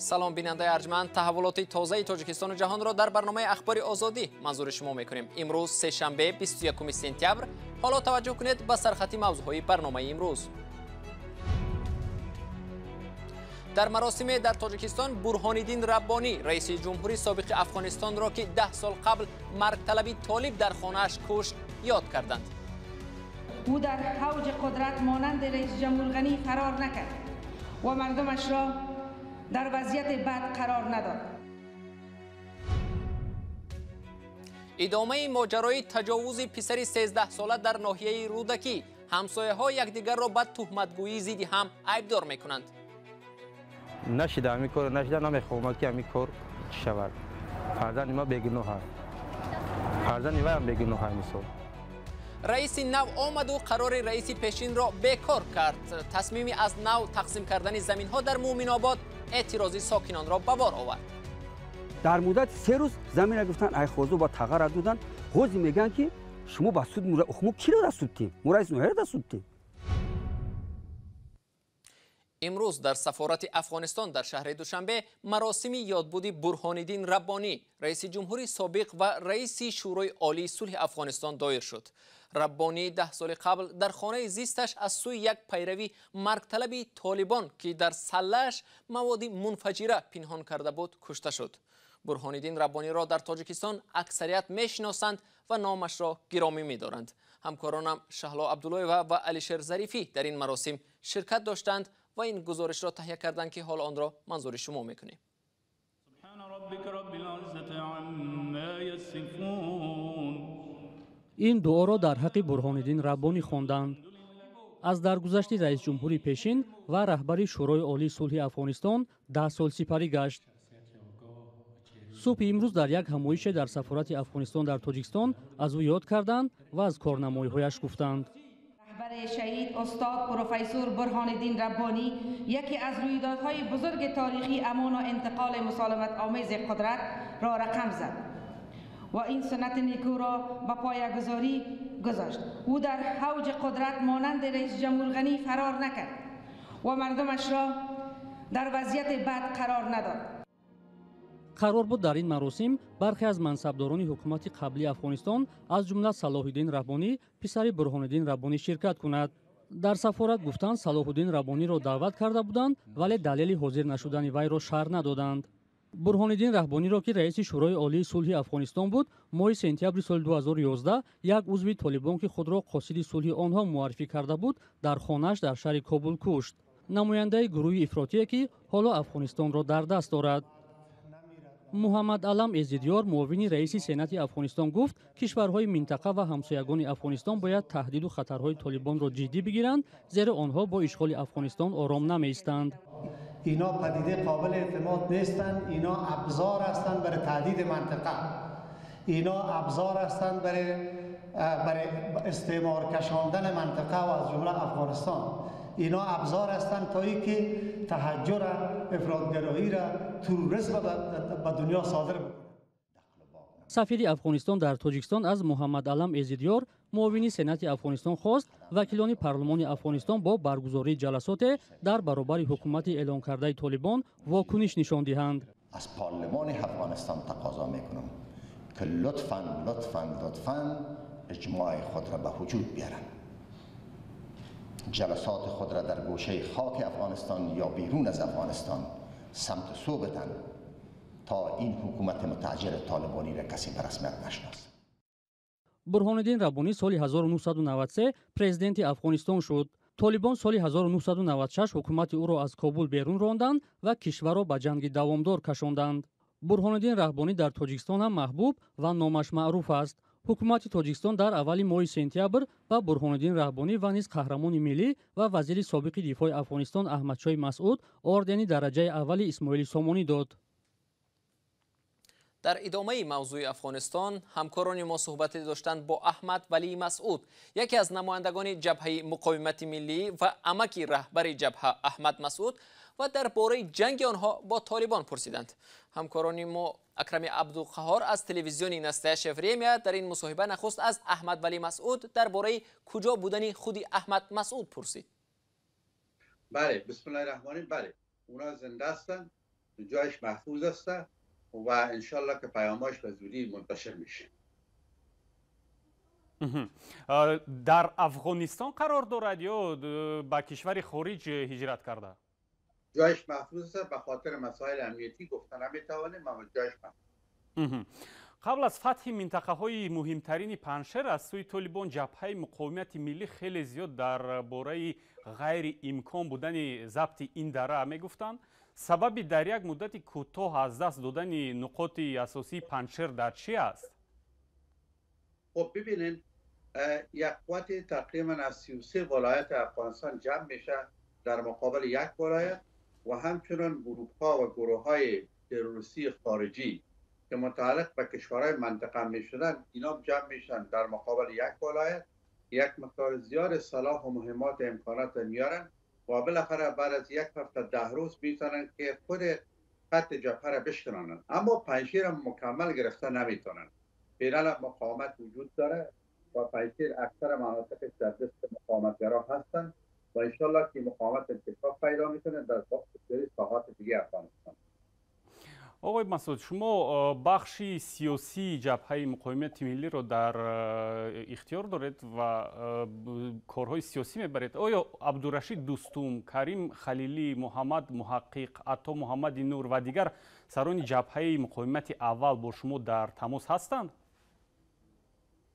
سلام بیننده ارجمند، تحولات تازه تاجیکستان و جهان را در برنامه اخبار آزادی منظور شما میکنیم. امروز سه‌شنبه 21 سپتامبر. حالا توجه کنید به سرخط موضوعهای برنامه امروز. در مراسم در تاجیکستان برهان‌الدین ربانی رئیس جمهوری سابق افغانستان را که 10 سال قبل مرگ طلبی طالب در خانه‌اش کشت یاد کردند. او در اوج قدرت مانند رئیس جمهور غنی فرار نکرد و مردمش را در وضعیت بد قرار نداد. ادامه ماجرای تجاوز پسری 13 ساله در ناحیه رودکی. همسایه‌ها یکدیگر را به تهمتگویی ضد هم عیبدار می‌کنند. نشده همی کار نشده نمیخوام که همی کار شود. فرزند ما بیگناه است. فرزند هم بیگناه است. رئیس نو آمد و قرار رئیس پیشین را بیکار کرد. تصمیمی از نو تقسیم کردن زمین‌ها در مومن آباد اعتراضی ساکنان را به بار آورد. در مدت 3 روز زمین را گفتن ای خوزو با تغا را دادن. خوزی میگن که شما با سود مورا اخمو کی را دستوتیم؟ مورا رئیس نوهر دستوتیم. امروز در سفارت افغانستان در شهر دوشنبه مراسم یادبود برهان‌الدین ربانی رئیس جمهوری سابق و رئیس شورای عالی صلح افغانستان دایر شد. ربانی 10 سال قبل در خانه زیستش از سوی یک پیروی مرگ طلبی طالبان که در سله‌اش مواد منفجره پنهان کرده بود کشته شد. برهان‌الدین ربانی را در تاجیکستان اکثریت میشناسند و نامش را گرامی می‌دارند. همکارانم شهلا عبدالله و علیشیر ظریفی در این مراسم شرکت داشتند و این گزارش را تهیه کردند که حال آن را منظور شما میکنیم. این دعا را در حق برهان‌الدین ربانی خواندند. از درگذشت رئیس جمهوری پیشین و رهبر شورای عالی صلح افغانستان 10 سال سپری گشت. صبح امروز در یک همایش در سفارت افغانستان در تاجیکستان از او یاد کردند و از کارنمایی‌هایش گفتند. رهبر شهید استاد پروفسور برهان‌الدین ربانی یکی از رویدادهای بزرگ تاریخی امان و انتقال مسالمت آمیز قدرت را رقم زد و این سنت نیکو را به پایه‌گذاری گذاشت. او در اوج قدرت مانند رئیس جمهور غنی فرار نکرد و مردمش را در وضعیت بد قرار نداد. قرار بود در این مراسم برخی از منصبداران حکومت قبلی افغانستان از جمله صلاح‌الدین ربانی پسر برهان‌الدین ربانی شرکت کند. در سفارت گفتند صلاح‌الدین ربانی را دعوت کرده بودند ولی دلیل حاضر نشدن وی را شرح ندادند. برهان‌الدین ربانی را که رئیس شورای عالی صلح افغانستان بود ماه سپتامبر سال 2011 یک عضو طالبان که خود را قاصد صلح آنها معرفی کرده بود در خانه‌اش در شهر کابل کشت. نماینده گروه افراطی که حالا افغانستان را در دست دارد. محمد علم ازیدیار معاون رئیس سنات افغانستان گفت کشورهای منطقه و همسایگان افغانستان باید تهدید و خطرهای طالبان را جدی بگیرند زیرا آنها با اشغال افغانستان آرام نمی‌ایستند. اینا پدیده قابل اعتماد نیستند. اینا ابزار هستند برای تهدید منطقه. اینا ابزار هستند برای استعمار کشاندن منطقه و از جمله افغانستان. اینا ابزار هستند تا اینکه تهجر، افراطگرایی را، تروریسم به دنیا صادر بکنند. سفیر افغانستان در تاجیکستان از محمد علم ازیدیار معاون سنات افغانستان خواست وکیلان پارلمان افغانستان با برگزاری جلسات در برابر حکومت اعلان کرده طالبان واکنش نشان دهند. از پارلمان افغانستان تقاضا میکنم که لطفاً اجماع خود را به وجود بیارند. جلسات خود را در گوشه خاک افغانستان یا بیرون از افغانستان سمت سو بدن تا این حکومت متعجر طالبانی را کسی به رسمیت نشناسد. برهان‌الدین ربانی سال 1993 پرزیدنت افغانستان شد. طالبان سال 1996 حکومت او را از کابل بیرون راندند و کشور را به جنگ دوامدار کشاندند. برهان‌الدین ربانی در تاجیکستان هم محبوب و نامش معروف است. حکومت تاجیکستان در اول ماه سپتامبر و برهان‌الدین ربانی و نیز قهرمان ملی و وزیر سابق دفاع افغانستان احمدشاه مسعود اردن درجه اول اسماعیل سامانی داد. در ادامه موضوع افغانستان همکاران ما صحبت داشتند با احمد ولی مسعود یکی از نمایندگان جبهه مقاومت ملی و عمک رهبر جبهه احمد مسعود و درباره جنگ آنها با طالبان پرسیدند. همکاران ما اکرم عبدالقهار از تلویزیون نسته شفریه در این مصاحبه نخست از احمد ولی مسعود درباره کجا بودن خود احمد مسعود پرسید. بله، بسم الله الرحمن الرحیم. بله، اونا زنده هستن جایش محفوظ است و انشالله که پیامش به زودی منتشر میشه. در افغانستان قرار دارد یا به کشور خارج هجرت کرده؟ جایش محفوظ است، به خاطر مسائل امنیتی گفتن نمیتوانیم، اما جایش محفوظ. قبل از فتح منطقه های مهمترین پنشر از سوی طالبان، جبهه مقاومت ملی خیلی زیاد در باره غیر امکان بودن ضبط این دره میگفتند. سبب در یک مدت کوتاه از دست دادن نقاط اساسی پنشر در چی است؟ خب ببینید، یک قوت تقریبا از 33 ولایت افغانستان جمع میشه در مقابل یک ولایت و همچنان گروه های تروریستی خارجی که متعلق به کشورهای منطقه میشدن، اینا جمع میشن در مقابل یک ولایت، یک مقدار زیاد سلاح و مهمات و امکانات میارن و بالاخره بعد از یک هفته 10 روز میتونن که خود خط جبهه را بشکنانن، اما پنشیر مکمل گرفته نمیتونن. فعلا مقاومت وجود داره و پنشیر اکثر مناطقش در دست مقاومتگرا هستن و انشالله که مقاومت انتشار پیدا میکنه در بسیاری ساحات دیگه افغانستان. آقای مسعود، شما بخشی سیاسی جبهه مقاومت ملی رو در اختیار دارید و کارهای سیاسی میبرید. آیا عبدالرشید دوستوم، کریم خلیلی، محمد محقق، عطا محمد نور و دیگر سران جبهه مقاومت اول با شما در تماس هستند؟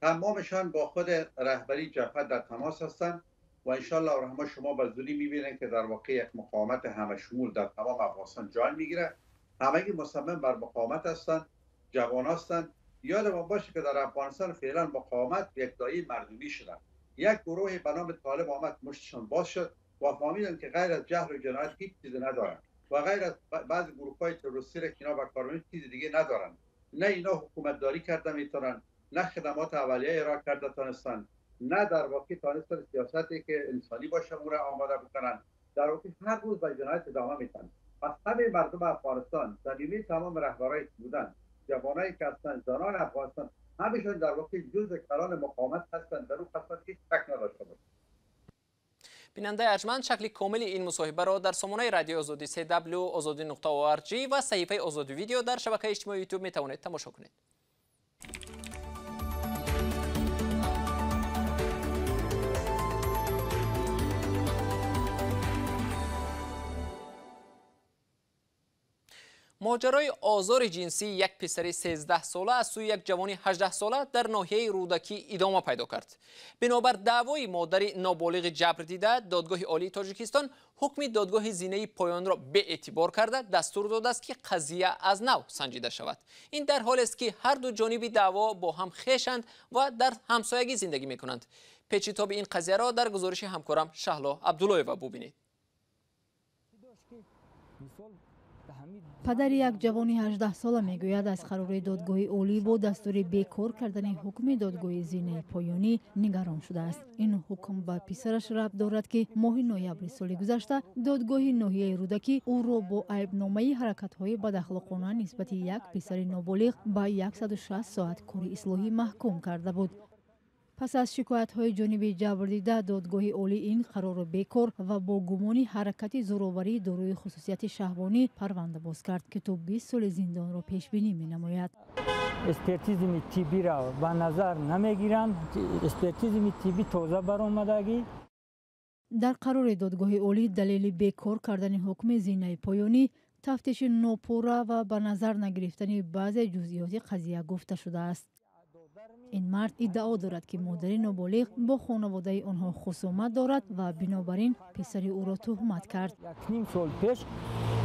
تمامشان با خود رهبری جبهه در تماس هستند و انشالله الرحمن شما به زودی میبینید که در واقع یک مقاومت همه شمول در تمام افغانستان جای میگیره. همگی مصمم بر مقاومت هستند، جوان هستند. یادمان باشه که در افغانستان فعلا مقاومت یک دایره مردمی شدن. یک گروه به نام طالب آمد مشتشان باز شد و فهمیدن که غیر از جهل و جنایت هیچ چیزی ندارن و غیر از بعضی گروه‌های تروریستی که اینا به کار میبرن چیز دیگه ندارن. نه اینا حکومت داری کرده میتونن، نه خدمات اولیه ارائه کرده تانستن، نه در واقع تانستن سیاستی که انسانی باشه اون را آماده بکنن. در واقع هر روز به جنایت ادامه میدن. پس همه مردم افغانستان، زمینی تمام رهبرای بودن، جوانایی که هستن، زنان افغانستان، همشون در واقع جزء کلان مقاومت هستند. در اون قسمت هیچ شک نداشته باشید. بیننده ارجمند، شکل کامل این مصاحبه را در سامانه رادیو آزادی CW azadi.org و صفحه آزادی ویدیو در شبکه اجتماعی یوتیوب می توانید تماشا کنید. ماجرای آزار جنسی یک پسر 13 ساله از سوی یک جوان 18 ساله در ناحیه رودکی ادامه پیدا کرد. بنابر دعوای مادر نابالغ جبر دیده، دادگاه عالی تاجیکستان حکم دادگاه زینه پایان را به اعتبار کرده دستور داده است که قضیه از نو سنجیده شود. این در حالی است که هر دو جانب دعوا با هم خویشند و در همسایگی زندگی می‌کنند. پیچیدگی این قضیه را در گزارش همکارم شهلا عبدالله‌ای ببینید. پدر یک جوان 18 ساله میگوید از قرار دادگاه عالی با دستور بیکار کردن حکم دادگاه زینه پایانی نگران شده است. این حکم به پسرش ربط دارد که ماه نوامبر سال گذشته دادگاه ناحیه رودکی او را با عیب‌نامه حرکت‌های بداخلاقانه نسبت یک پسر نابالغ به 160 ساعت کار اصلاحی محکوم کرده بود. پس از شکایت‌های جانب جبردیده، دادگاه عالی این قرار را بیکار و با گمان حرکت زورآوری دارای خصوصیت شهوانی پرونده باز کرد که تا 20 سال زندان را پیش بینی می‌نماید. اسپرتیزم طبی را به نظر نمی‌گیرند. اسپرتیزم طبی تازه برآمدگی. در قرار دادگاه عالی دلیل بیکار کردن حکم زینه پایانی تفتیش ناپوره و به نظر نگرفتن بعضی جزئیات قضیه گفته شده است. این مرد ادعا دارد که مادر نابالغ با خانواده آنها خصومت دارد و بنابراین پسر او را تهمت کرد. 1.5 سال پیش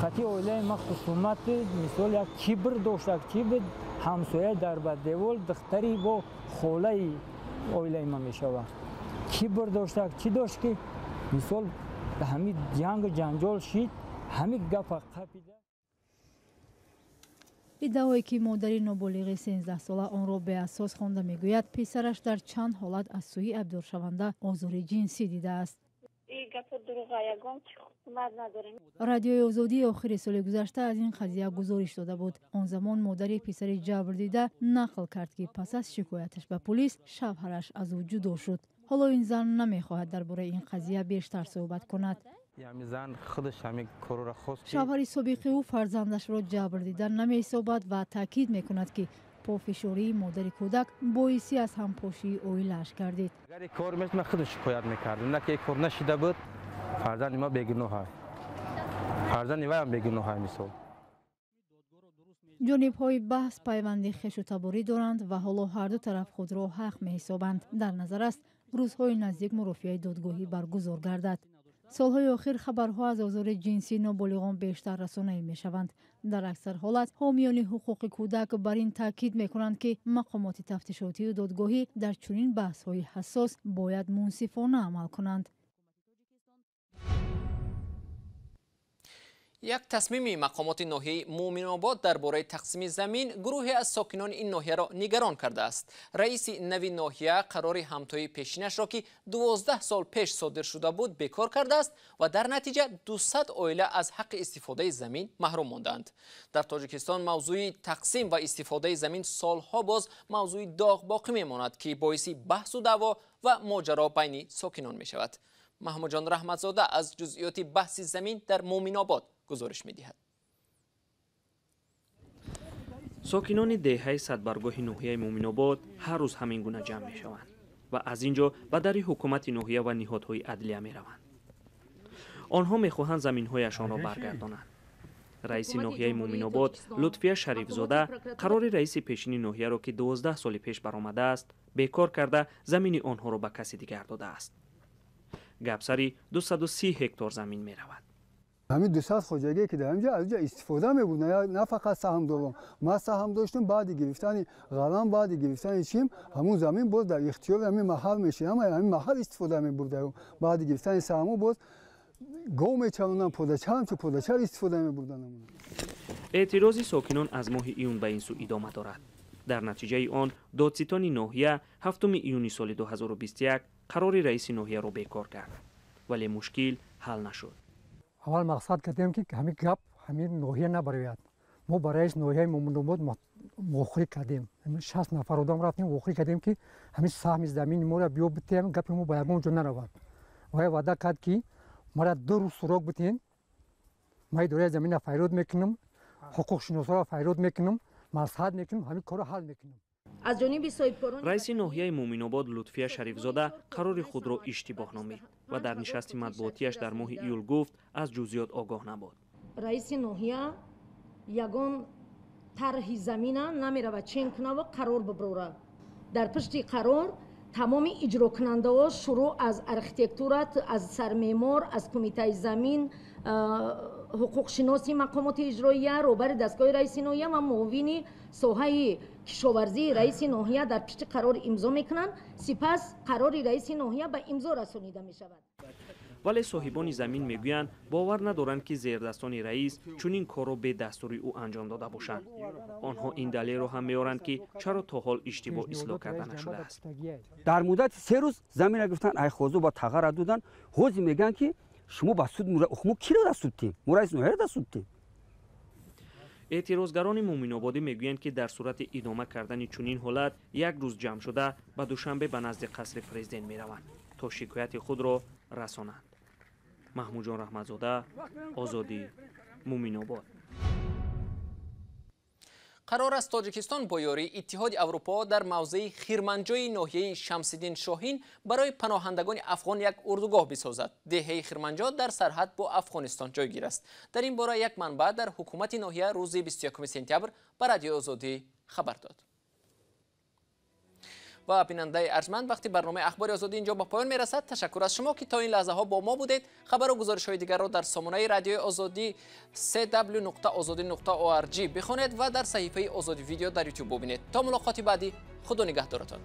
قطعی اویله ما خصومت مثال یک کیبر داشت، کیبر همسایه در بدیوال دختری با خاله اویله ما میشود. کیبر داشت، چی داشت که مثال همین جنگ جنجال شید، همین گپ قپیده. ادعایی که مادر نابالغ 13 ساله آن را به اساس خوانده میگوید پسرش در چند حالت از سوی ابزار شونده آزار جنسی دیده است. رادیوی آزادی آخر سال گذشته از این قضیه گزارش داده بود. آن زمان مادر پسر جبر دیده نقل کرد که پس از شکایتش به پلیس شوهرش از او جدا شد. حالا این زن نمیخواهد درباره این قضیه بیشتر صحبت کند. شوهر سابق او فرزندش را جبر دیدن نمی‌یابد و تاکید می‌کند که پافشاری مادر کودک باعثی از همپاشی اویلش گردید. اگر کار می‌شد من خودم شکایت می‌کردم، نه که کار نشده بود. فرزند ما بیگناه است. فرزند وی هم بیگناه است مثال. جانب‌های بحث پیوند خوش و تباری دارند و حالا هر دو طرف خود را حق می‌حسابند. در نظر است روزهای نزدیک مرافعه دادگاهی برگزار گردد. سالهای آخر خبرها از آزار جنسی نابالغان بیشتر رسانه‌ای می‌شوند. در اکثر حالت حامیان حقوق کودک بر این تاکید می‌کنند که مقامات تفتیشاتی و دادگاهی در چنین بحث‌های حساس باید منصفانه عمل کنند. یک تصمیم مقامات ناحیه مومن‌آباد درباره تقسیم زمین گروهی از ساکنان این ناحیه را نگران کرده است. رئیس نوی ناحیه قرار همتای پیشینش را که 12 سال پیش صادر شده بود بیکار کرده است و در نتیجه 200 عائله از حق استفاده زمین محروم ماندند. در تاجیکستان موضوع تقسیم و استفاده زمین سالها باز موضوع داغ باقی میماند که باعث بحث و دعوا و ماجرا بین ساکنان می شود. محمود جان رحمتزاده از جزئیات بحث زمین در مومن‌آباد گزارش می‌دهد. ساکنان دهه صدبرگاه ناحیه مومن‌آباد هر روز همین گونه جمع می‌شوند و از اینجا به در حکومت ناحیه و نهادهای عدلیه می‌روند. آنها می‌خواهند زمین‌هایشان را برگردانند. رئیس ناحیه مومن‌آباد لطفیه شریفزاده قرار رئیس پیشین ناحیه را که 12 سال پیش برآمده است بیکار کرده زمین آنها را به کسی دیگر داده است. گپسری 230 هکتار زمین می‌رود. همین 200 خواجگی که در اینجا از اینجا استفاده می‌بود، نه فقط سهم دوم. ما سهم داشتیم بعد گرفتن قلم بعد گرفتن چیم همون زمین باز در اختیار همین محل میشه، اما همین محل استفاده می‌برد. بعد گرفتن سهمو باز گو می‌چلوندن پادچرم که پادچر استفاده می‌بردن. اعتراض ساکنان از ماه ایون به این سو ادامه دارد. در نتیجه آن دادستان ناحیه 7 ایون سال 2021 قرار رئیس ناحیه را بیکار کرد، ولی مشکل حل نشد. اول مقصد کردیم که همین گپ همین ناحیه نبرید. ما برای ناحیه مومن‌آباد مخری کردیم. همین 60 نفر آدم رفتیم مخری کردیم که همین سهم زمین ما را بیو بتیم گپ ما باید اونجا نرود. و وعده کرد که ما را 2 روز سراغ بتین. ما دوره زمین فیرود میکنم، حقوق شناسا را فیرود میکنم، مصلحت میکنم، همین کارو حل میکنم. از جانب صاحبکاران رئیس ناحیه مومن‌آباد لطفیه شریفزاده قرار خود را اشتباه نامید و در نشست مطبوعاتیش در ماه ایول گفت از جزئیات آگاه نبود. رئیس ناحیه یگان طرح زمین نمیرود چین کنه و قرار ببره. در پشت قرار تمام اجرا کننده ها شروع از ارکیتکتورات، از سرمعمار، از کمیته زمین، حقوق شناسی مقامات اجراییه، روبر دستگاه رئیس ناحیه و معاون ساحه کشاورزی رئیس ناحیه در پشت قرار امضا میکنند. سپس قرار رئیس ناحیه به امضا رسانیده می شود. ولی صاحبان زمین میگویند باور ندارند که زیردستان رئیس چنین کار را به دستور او انجام داده باشند. آنها این دلیل را هم میارند که چرا تا حال اشتباه اصلاح کرده نشده است. در مدت 3 روز زمین را گفتن ای خوزو با تغر را دادن. حوض میگن که شما با سود مو کی را دست دادید؟ رئیس ناحیه دست دادید. اعتراضگران مومن‌آبادی میگویند که در صورت ادامه کردن چنین حالت یک روز جمع شده به دوشنبه به نزد قصر پرزیدنت میروند تا شکایت خود را رسانند. محمود جان رحمتزاده، آزادی، مومن‌آباد. قرار است تاجیکستان با یاری اتحاد اروپا در موضع خیرمنجای ناحیه شمس‌الدین شاهین برای پناهندگان افغان یک اردوگاه بسازد. دهه خیرمنجا در سرحد با افغانستان جایگیر است. در این باره یک منبع در حکومت ناحیه روز 21 سپتامبر به رادیو آزادی خبر داد. و بیننده ارجمند، وقتی برنامه اخبار آزادی اینجا با پایان میرسد. تشکر از شما که تا این لحظه ها با ما بودید. خبر و گزارش های دیگر را در سامانه رادیو آزادی www.azadi.org بخوانید و در صفحه آزادی ویدیو در یوتیوب ببینید. تا ملاقاتی بعدی، خدا نگهدارتان.